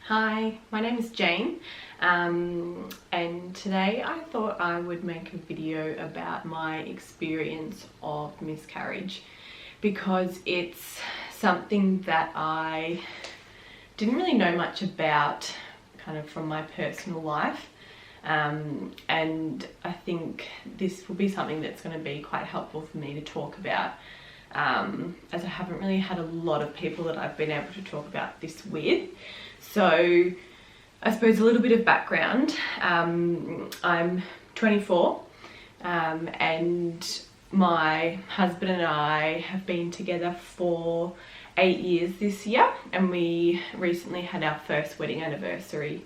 Hi, my name is Jane, and today I thought I would make a video about my experience of miscarriage because it's something that I didn't really know much about kind of from my personal life, and I think this will be something that's going to be quite helpful for me to talk about, as I haven't really had a lot of people that I've been able to talk about this with. So I suppose a little bit of background. I'm 24 and my husband and I have been together for 8 years this year, and we recently had our first wedding anniversary,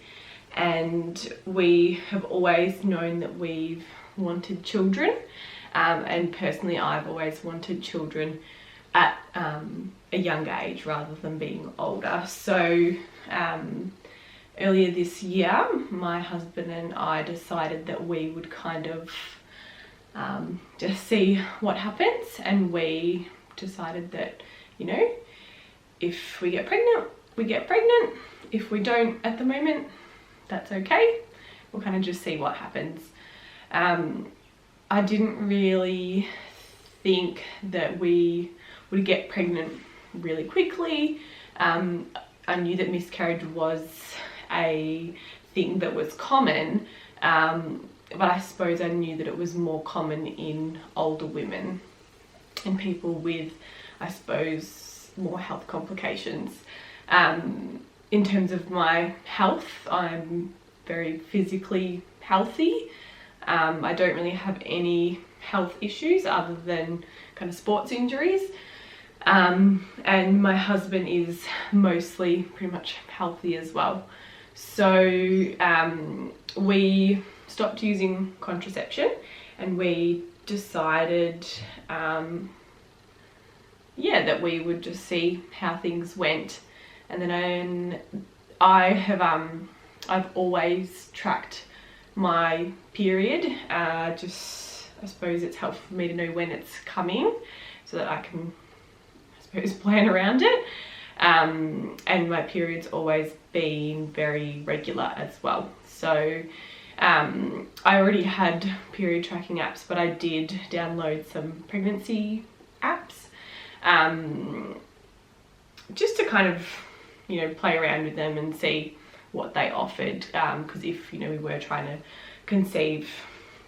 and we have always known that we've wanted children, and personally I've always wanted children at a younger age rather than being older. So earlier this year my husband and I decided that we would kind of just see what happens, and we decided that, you know, if we get pregnant, we get pregnant. If we don't at the moment, that's okay. We'll kind of just see what happens. I didn't really think that we would get pregnant really quickly. I knew that miscarriage was a thing that was common, but I suppose I knew that it was more common in older women and people with, I suppose, more health complications. In terms of my health, I'm very physically healthy. I don't really have any health issues other than kind of sports injuries. And my husband is mostly pretty much healthy as well. So we stopped using contraception, and we decided that we would just see how things went. And then I've always tracked my period. I suppose it's helpful for me to know when it's coming so that I can plan around it, and my period's always been very regular as well. So I already had period tracking apps, but I did download some pregnancy apps just to kind of, you know, play around with them and see what they offered, because if, you know, we were trying to conceive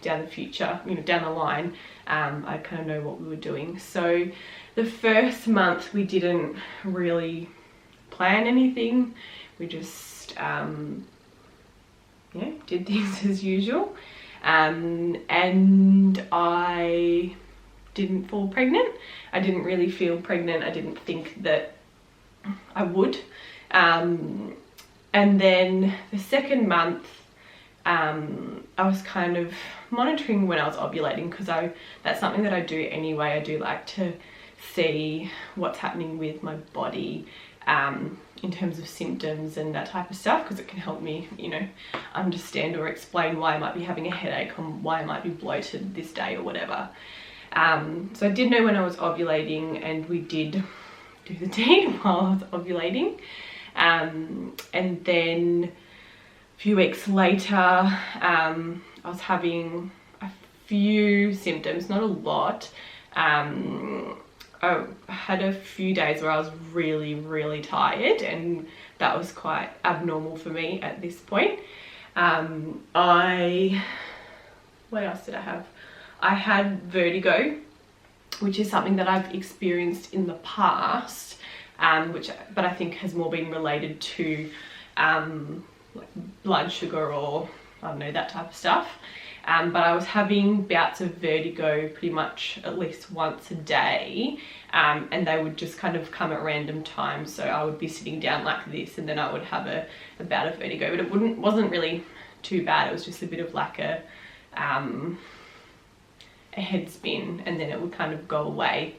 down the future, you know, down the line, I kind of know what we were doing. So the first month we didn't really plan anything. We just did things as usual, and I didn't fall pregnant. I didn't really feel pregnant. I didn't think that I would. And then the second month, I was kind of monitoring when I was ovulating, because that's something that I do anyway. I do like to see what's happening with my body in terms of symptoms and that type of stuff, because it can help me, you know, understand or explain why I might be having a headache or why I might be bloated this day or whatever. So I did know when I was ovulating, and we did do the deed while I was ovulating. And then a few weeks later, I was having a few symptoms, not a lot. I had a few days where I was really, really tired, and that was quite abnormal for me at this point. What else did I have? I had vertigo, which is something that I've experienced in the past, but I think has more been related to like blood sugar or, I don't know, that type of stuff. But I was having bouts of vertigo pretty much at least once a day, and they would just kind of come at random times. So I would be sitting down like this, and then I would have a bout of vertigo, but it wasn't really too bad. It was just a bit of like a head spin, and then it would kind of go away.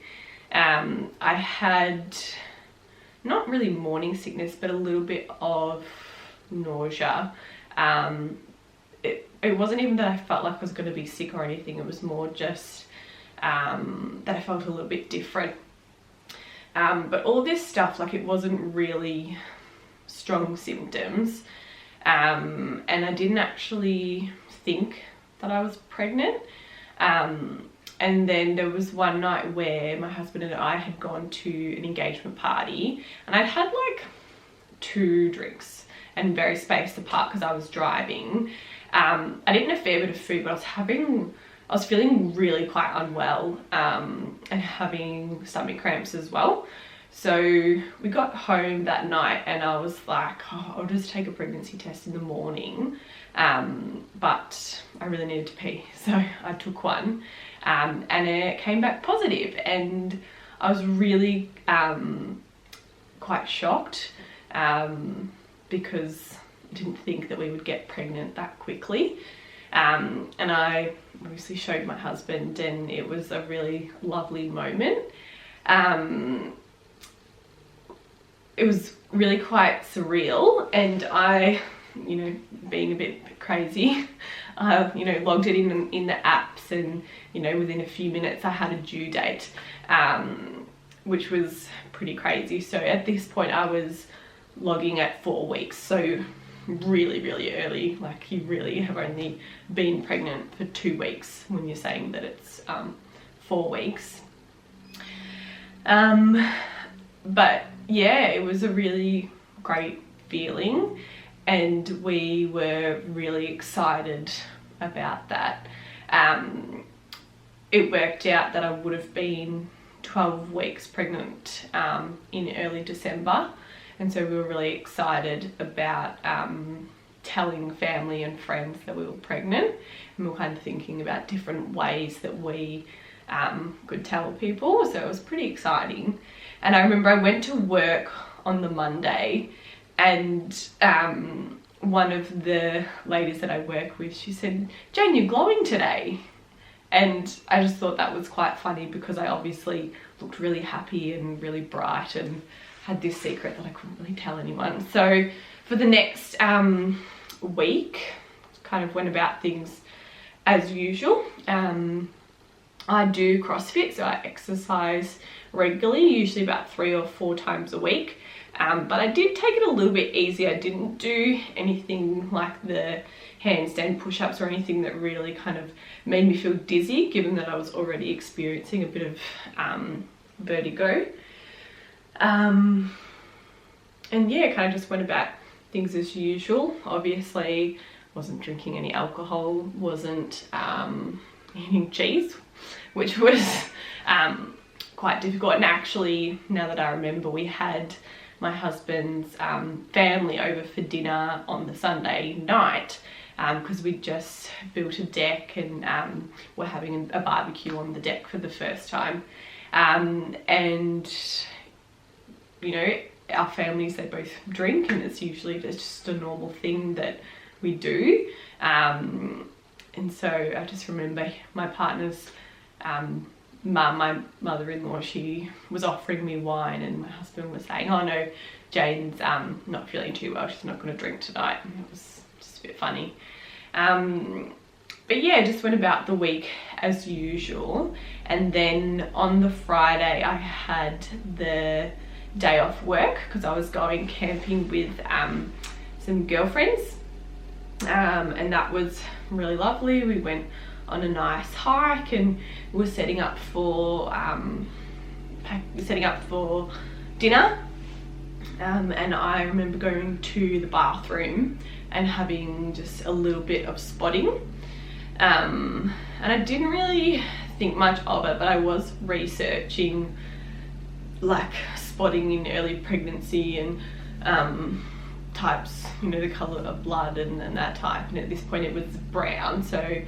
I had not really morning sickness, but a little bit of nausea. It wasn't even that I felt like I was going to be sick or anything. It was more just that I felt a little bit different. But all this stuff, like, it wasn't really strong symptoms, and I didn't actually think that I was pregnant. And then there was one night where my husband and I had gone to an engagement party, and I'd had like 2 drinks and very spaced apart because I was driving. I'd eaten a fair bit of food, but I was feeling really quite unwell, and having stomach cramps as well. So we got home that night and I was like, oh, I'll just take a pregnancy test in the morning. But I really needed to pee, so I took one, and it came back positive, and I was really quite shocked, because I didn't think that we would get pregnant that quickly. And I obviously showed my husband, and it was a really lovely moment. It was really quite surreal, and I, you know, being a bit crazy, you know, logged it in the apps, and, you know, within a few minutes I had a due date, which was pretty crazy. So at this point I was logging at 4 weeks, so really early. Like, you really have only been pregnant for 2 weeks when you're saying that it's 4 weeks. But yeah, it was a really great feeling, and we were really excited about that. It worked out that I would have been 12 weeks pregnant in early December, and so we were really excited about telling family and friends that we were pregnant, and we were kind of thinking about different ways that we could tell people, so it was pretty exciting. And I remember I went to work on the Monday, and one of the ladies that I work with, she said, "Jane, you're glowing today." And I just thought that was quite funny, because I obviously looked really happy and really bright, and had this secret that I couldn't really tell anyone. So for the next week, kind of went about things as usual. I do CrossFit, so I exercise regularly, usually about 3 or 4 times a week. But I did take it a little bit easy. I didn't do anything like the handstand push-ups or anything that really kind of made me feel dizzy, given that I was already experiencing a bit of vertigo. And yeah, kind of just went about things as usual. Obviously wasn't drinking any alcohol, wasn't eating cheese, which was quite difficult. And actually, now that I remember, we had my husband's family over for dinner on the Sunday night, because we just built a deck, and we're having a barbecue on the deck for the first time. And you know, our families, they both drink, and it's usually just a normal thing that we do. And so I just remember my partner's mum, my mother-in-law, she was offering me wine, and my husband was saying, "Oh no, Jane's not feeling too well, she's not going to drink tonight." And it was just a bit funny. But yeah, just went about the week as usual. And then on the Friday I had the day off work, because I was going camping with some girlfriends, and that was really lovely. We went on a nice hike, and we were setting up for dinner, and I remember going to the bathroom and having just a little bit of spotting, and I didn't really think much of it, but I was researching like spotting in early pregnancy and types, you know, the colour of blood and that type, and at this point it was brown. So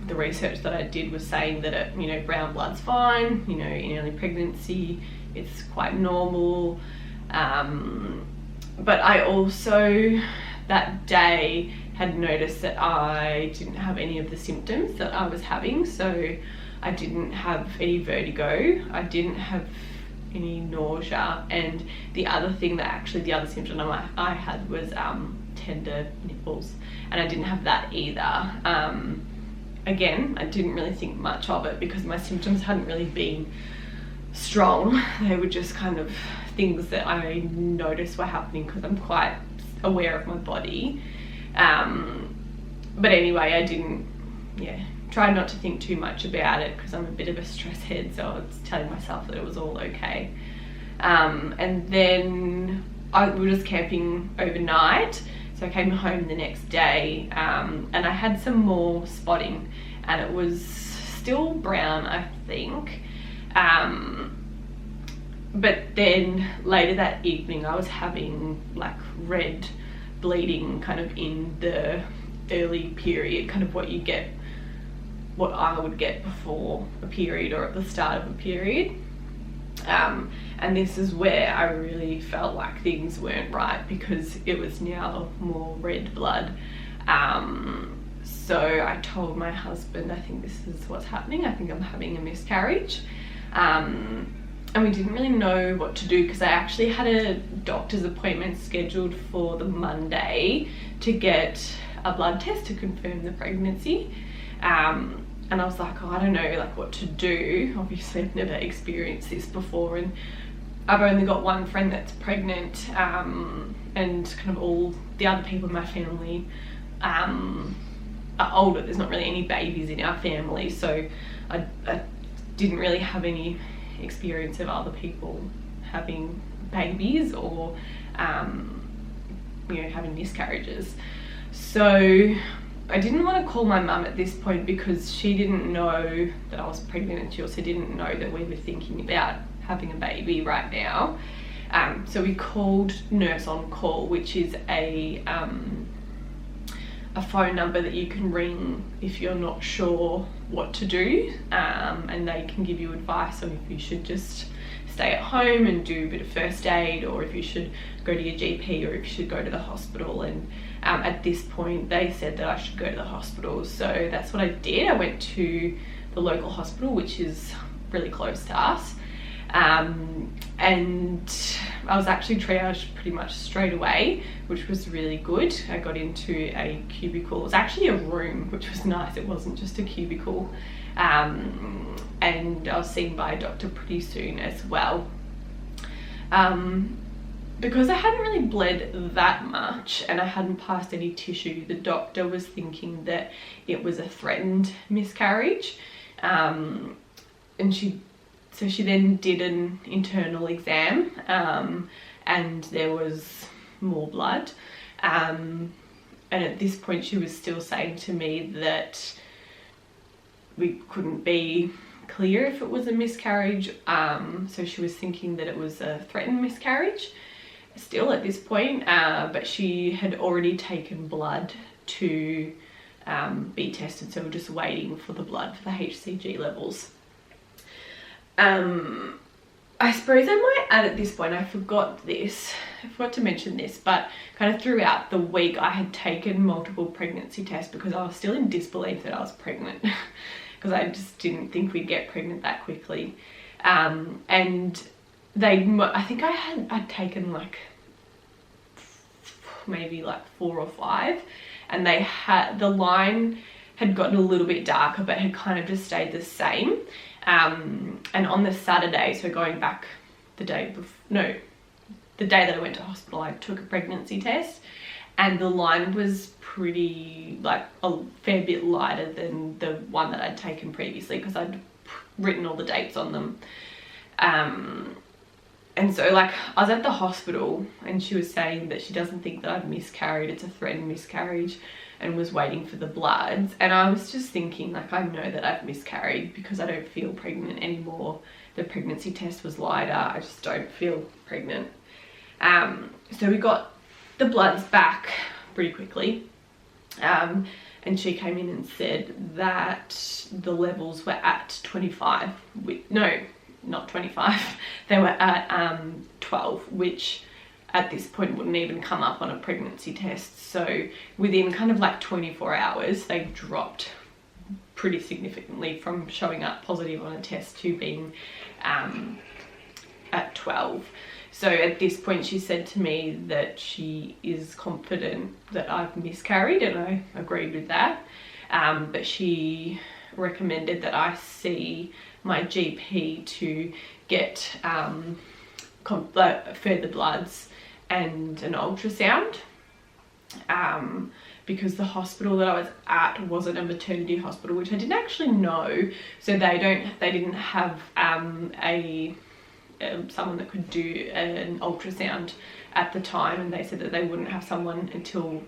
the research that I did was saying that it, you know, brown blood's fine, you know, in early pregnancy it's quite normal. But I also that day had noticed that I didn't have any of the symptoms that I was having. So I didn't have any vertigo, I didn't have any nausea, and the other thing that actually the other symptom I had was tender nipples, and I didn't have that either. Again, I didn't really think much of it because my symptoms hadn't really been strong. They were just kind of things that I noticed were happening because I'm quite aware of my body. But anyway, I didn't, try not to think too much about it because I'm a bit of a stress head, so I was telling myself that it was all okay. And then we were just camping overnight, so I came home the next day, and I had some more spotting, and it was still brown, I think. But then later that evening I was having like red bleeding kind of in the early period, kind of what I would get before a period or at the start of a period. And this is where I really felt like things weren't right, because it was now more red blood. So I told my husband, I think this is what's happening, I think I'm having a miscarriage. And we didn't really know what to do because I actually had a doctor's appointment scheduled for the Monday to get a blood test to confirm the pregnancy. And I was like, I don't know like what to do. Obviously I've never experienced this before, and I've only got one friend that's pregnant, and kind of all the other people in my family are older. There's not really any babies in our family, so I didn't really have any experience of other people having babies or having miscarriages. So I didn't want to call my mum at this point because she didn't know that I was pregnant, and she also didn't know that we were thinking about having a baby right now. So we called Nurse on Call, which is a phone number that you can ring if you're not sure what to do, and they can give you advice on if you should just stay at home and do a bit of first aid, or if you should go to your GP, or if you should go to the hospital. And at this point they said that I should go to the hospital, so that's what I did. I went to the local hospital, which is really close to us, and I was actually triaged pretty much straight away, which was really good. I got into a cubicle. It was actually a room, which was nice. It wasn't just a cubicle. And I was seen by a doctor pretty soon as well. Because I hadn't really bled that much and I hadn't passed any tissue, the doctor was thinking that it was a threatened miscarriage. And she then did an internal exam, and there was more blood. And at this point she was still saying to me that we couldn't be clear if it was a miscarriage. So she was thinking that it was a threatened miscarriage still at this point, but she had already taken blood to be tested, so we're just waiting for the blood for the HCG levels. I suppose I might add at this point, I forgot to mention this, but kind of throughout the week I had taken multiple pregnancy tests because I was still in disbelief that I was pregnant because I just didn't think we'd get pregnant that quickly. And I think I'd taken like maybe like 4 or 5, and the line had gotten a little bit darker but had kind of just stayed the same. And on the Saturday, so going back the day that I went to hospital, I took a pregnancy test, and the line was pretty, like, a fair bit lighter than the one that I'd taken previously because I'd written all the dates on them. And so, like, I was at the hospital and she was saying that she doesn't think that I've miscarried, it's a threatened miscarriage, and was waiting for the bloods. And I was just thinking, like, I know that I've miscarried because I don't feel pregnant anymore. The pregnancy test was lighter, I just don't feel pregnant. So we got the bloods back pretty quickly, and she came in and said that the levels were at 25, no, not 25, they were at 12, which at this point wouldn't even come up on a pregnancy test. So within kind of like 24 hours, they dropped pretty significantly from showing up positive on a test to being at 12. So at this point she said to me that she is confident that I've miscarried, and I agreed with that. But she recommended that I see my GP to get further bloods and an ultrasound, because the hospital that I was at wasn't a maternity hospital, which I didn't actually know. So they didn't have someone that could do an ultrasound at the time, and they said that they wouldn't have someone until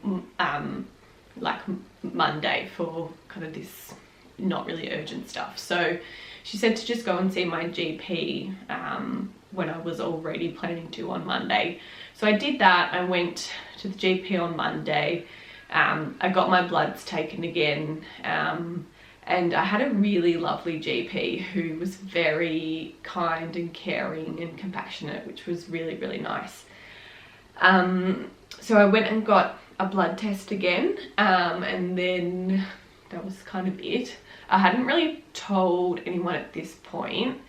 like Monday for kind of this not really urgent stuff. So she said to just go and see my GP when I was already planning to on Monday. So I did that. I went to the GP on Monday. I got my bloods taken again, and I had a really lovely GP who was very kind and caring and compassionate, which was really, really nice. So I went and got a blood test again, and then that was kind of it. I hadn't really told anyone at this point,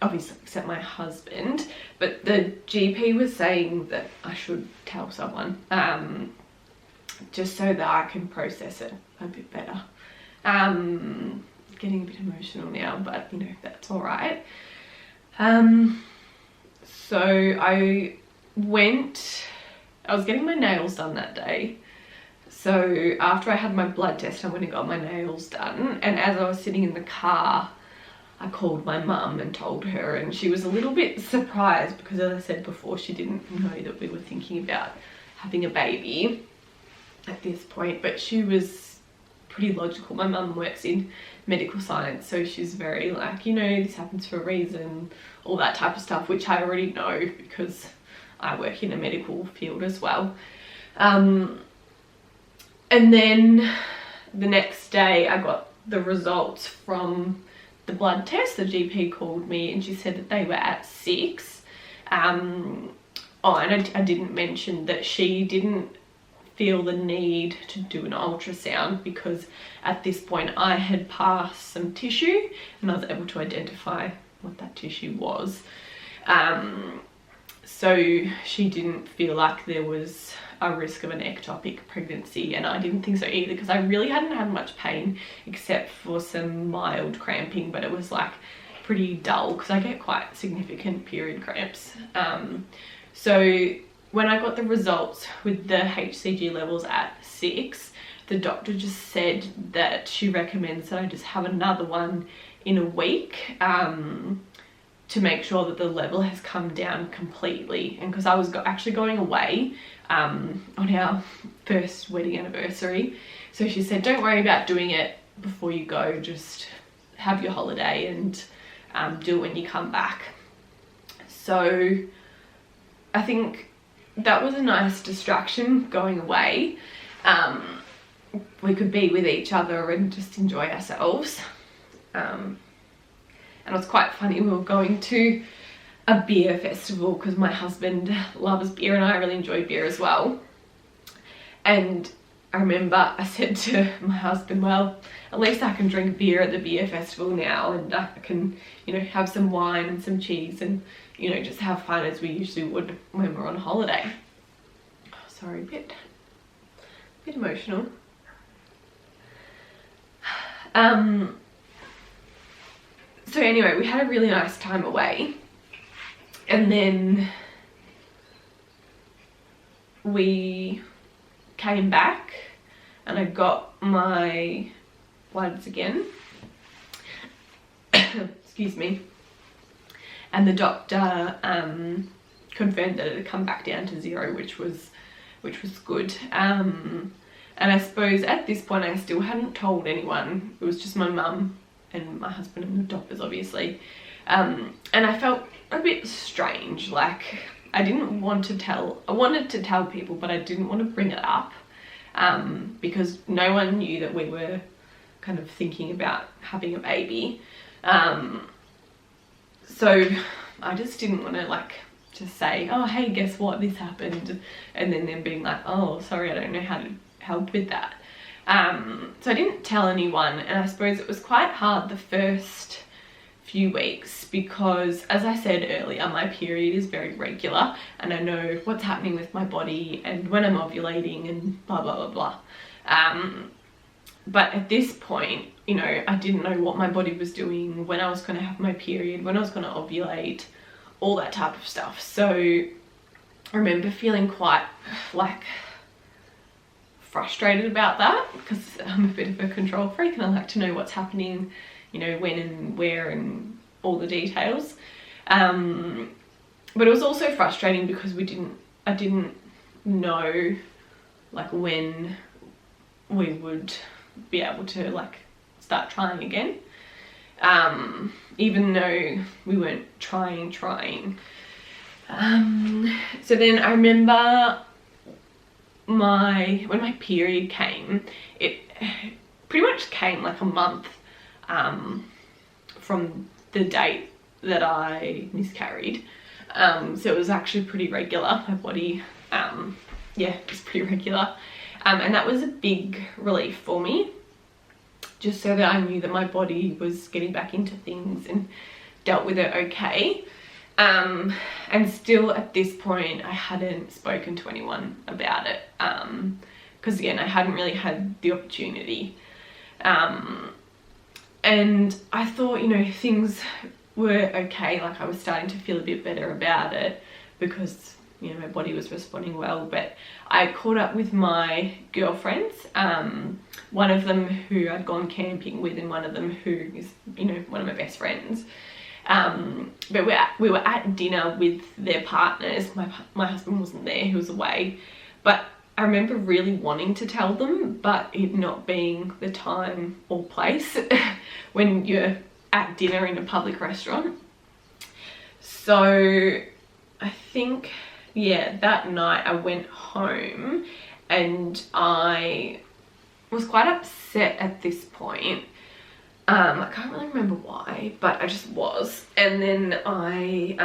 obviously except my husband, but the GP was saying that I should tell someone, just so that I can process it a bit better. Getting a bit emotional now, but you know, that's all right. So I was getting my nails done that day. So after I had my blood test, I went and got my nails done, and as I was sitting in the car, I called my mum and told her, and she was a little bit surprised because, as I said before, she didn't know that we were thinking about having a baby at this point, but she was pretty logical. My mum works in medical science, so she's very like, you know, this happens for a reason, all that type of stuff, which I already know because I work in a medical field as well. And then the next day I got the results from the blood test. The GP called me and she said that they were at 6. And I didn't mention that she didn't feel the need to do an ultrasound because at this point I had passed some tissue and I was able to identify what that tissue was. So she didn't feel like there was a risk of an ectopic pregnancy, and I didn't think so either because I really hadn't had much pain except for some mild cramping, but it was like pretty dull because I get quite significant period cramps. So when I got the results with the HCG levels at 6, the doctor just said that she recommends that I just have another one in a week, to make sure that the level has come down completely. And because I was actually going away on our first wedding anniversary, so she said don't worry about doing it before you go, just have your holiday and do it when you come back. So I think that was a nice distraction, going away. We could be with each other and just enjoy ourselves. And it was quite funny, we were going to a beer festival because my husband loves beer and I really enjoy beer as well. And I remember I said to my husband, well, at least I can drink beer at the beer festival now, and I can, you know, have some wine and some cheese and, you know, just have fun as we usually would when we're on holiday. Oh, sorry, a bit emotional. So anyway, we had a really nice time away, and then we came back and I got my bloods again. Excuse me. And the doctor confirmed that it had come back down to 0, which was good. And I suppose at this point I still hadn't told anyone. It was just my mum and my husband and the doctors, obviously. And I felt a bit strange, like I wanted to tell people, but I didn't want to bring it up, because no one knew that we were kind of thinking about having a baby. So I just didn't want to like just say, oh hey, guess what, this happened, and then them being like, oh sorry, I don't know how to help with that. So I didn't tell anyone, and I suppose it was quite hard the first few weeks because, as I said earlier, my period is very regular and I know what's happening with my body and when I'm ovulating and blah blah blah blah. But at this point, you know, I didn't know what my body was doing, when I was going to have my period, when I was going to ovulate, all that type of stuff. So I remember feeling quite like frustrated about that, because I'm a bit of a control freak and I like to know what's happening, you know, when and where and all the details. But it was also frustrating because I didn't know like when we would be able to like start trying again, even though we weren't trying. So then I remember when my period came, it pretty much came like a month from the date that I miscarried. So it was actually pretty regular. My body, yeah, it was pretty regular. And that was a big relief for me, just so that I knew that my body was getting back into things and dealt with it okay. And still at this point, I hadn't spoken to anyone about it, because again, I hadn't really had the opportunity. And I thought, you know, things were okay, like I was starting to feel a bit better about it because, you know, my body was responding well. But I caught up with my girlfriends, one of them who I'd gone camping with and one of them who is, you know, one of my best friends. But we were at dinner with their partners. My husband wasn't there, he was away. But I remember really wanting to tell them, but it not being the time or place when you're at dinner in a public restaurant. So I think, yeah, that night I went home and I was quite upset at this point. I can't really remember why, but I just was. And then I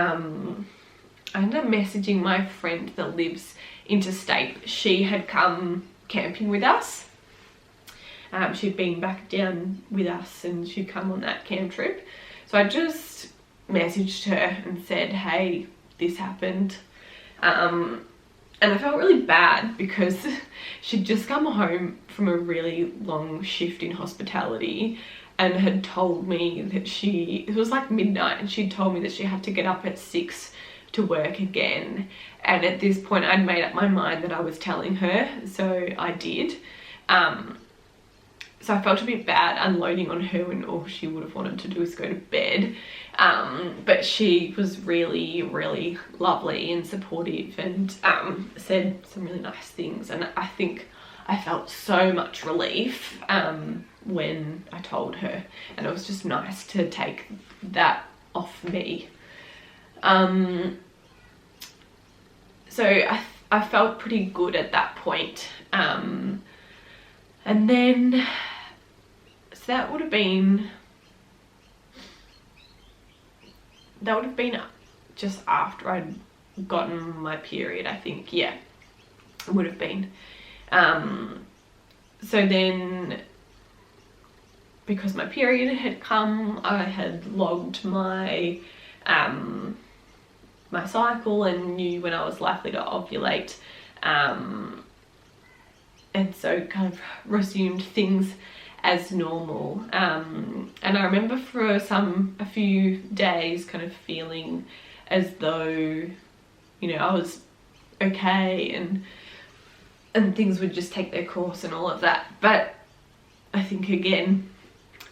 ended up messaging my friend that lives interstate. She had come camping with us. She'd been back down with us and she'd come on that camp trip. So I just messaged her and said, hey, this happened. And I felt really bad because she'd just come home from a really long shift in hospitality and had told me that it was like midnight, and she'd told me that she had to get up at 6 to work again. And at this point I'd made up my mind that I was telling her, so I did. So I felt a bit bad unloading on her when all she would have wanted to do is go to bed. But she was really, really lovely and supportive and said some really nice things. And I think I felt so much relief when I told her, and it was just nice to take that off me. So I felt pretty good at that point. And then, so that would have been just after I'd gotten my period, I think. Yeah, it would have been. So then, because my period had come, I had logged my my cycle and knew when I was likely to ovulate, and so kind of resumed things as normal. And I remember for a few days kind of feeling as though, you know, I was okay and things would just take their course and all of that. But I think, again,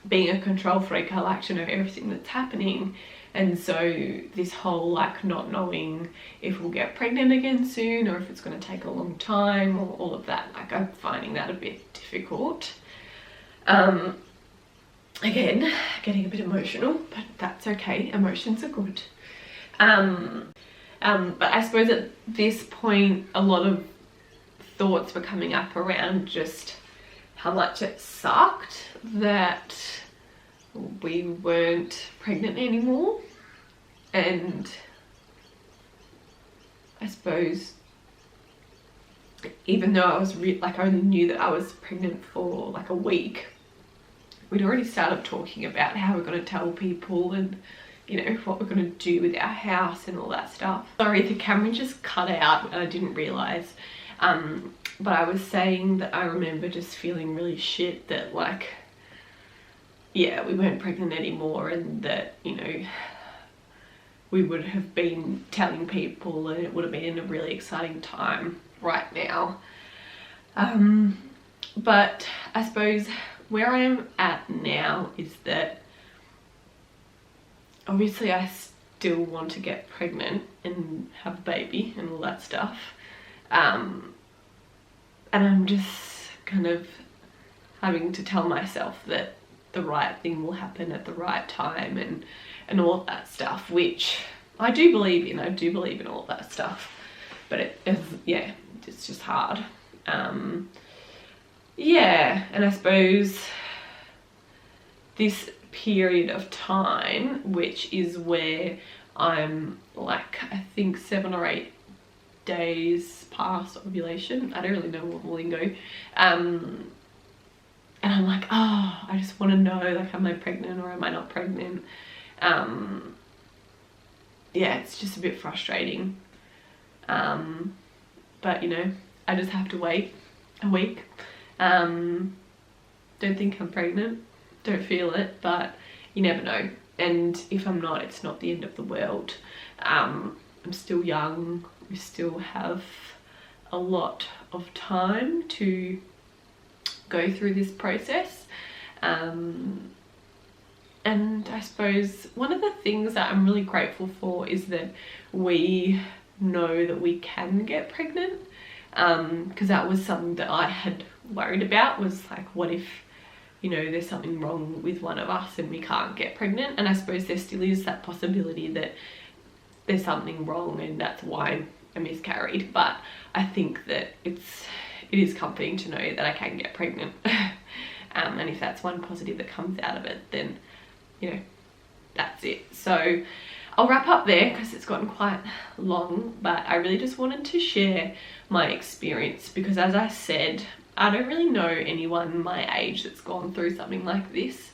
being a control freak, I like to know everything that's happening. And so this whole like not knowing if we'll get pregnant again soon or if it's going to take a long time or all of that, like I'm finding that a bit difficult. Again, getting a bit emotional, but that's okay, emotions are good. But I suppose at this point a lot of thoughts were coming up around just how much it sucked that we weren't pregnant anymore. And I suppose even though I was I only knew that I was pregnant for like a week, we'd already started talking about how we're going to tell people and, you know, what we're going to do with our house and all that stuff. Sorry, the camera just cut out and I didn't realise. But I was saying that I remember just feeling really shit that, like, yeah, we weren't pregnant anymore, and that, you know, we would have been telling people and it would have been a really exciting time right now. But I suppose where I am at now is that obviously I still want to get pregnant and have a baby and all that stuff. And I'm just kind of having to tell myself that the right thing will happen at the right time and all of that stuff, which I do believe in. I do believe in all of that stuff, but it's just hard. Yeah, and I suppose this period of time, which is where I'm like, I think 7 or 8 days past ovulation. I don't really know what lingo. And I'm like, oh, I just want to know, like, am I pregnant or am I not pregnant? Yeah, it's just a bit frustrating. But, you know, I just have to wait a week. Don't think I'm pregnant, don't feel it, but you never know. And if I'm not, it's not the end of the world. I'm still young. We still have a lot of time to go through this process. And I suppose one of the things that I'm really grateful for is that we know that we can get pregnant, because that was something that I had worried about, was like, what if, you know, there's something wrong with one of us and we can't get pregnant? And I suppose there still is that possibility that there's something wrong and that's why I miscarried. But I think that it is comforting to know that I can get pregnant. And if that's one positive that comes out of it, then, you know, that's it. So I'll wrap up there because it's gotten quite long, but I really just wanted to share my experience because, as I said, I don't really know anyone my age that's gone through something like this.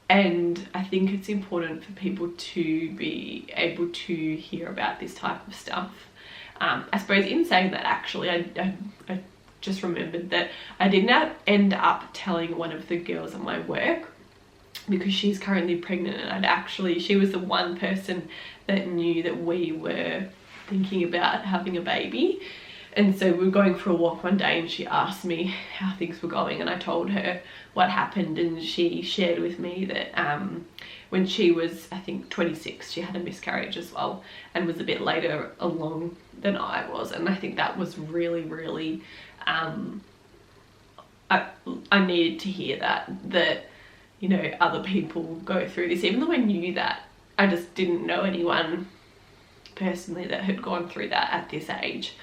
And I think it's important for people to be able to hear about this type of stuff. I suppose in saying that, actually, I just remembered that I did not end up telling one of the girls at my work, because she's currently pregnant, and she was the one person that knew that we were thinking about having a baby. And so we were going for a walk one day and she asked me how things were going, and I told her what happened, and she shared with me that when she was, I think, 26, she had a miscarriage as well and was a bit later along than I was. And I think that was really, really, I needed to hear that, you know, other people go through this. Even though I knew that, I just didn't know anyone personally that had gone through that at this age.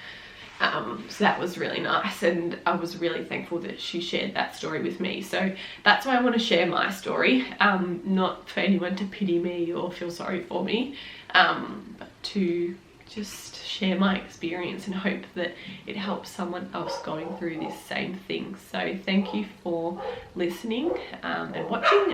So that was really nice, and I was really thankful that she shared that story with me. So that's why I want to share my story, not for anyone to pity me or feel sorry for me, but to just share my experience and hope that it helps someone else going through this same thing. So thank you for listening and watching.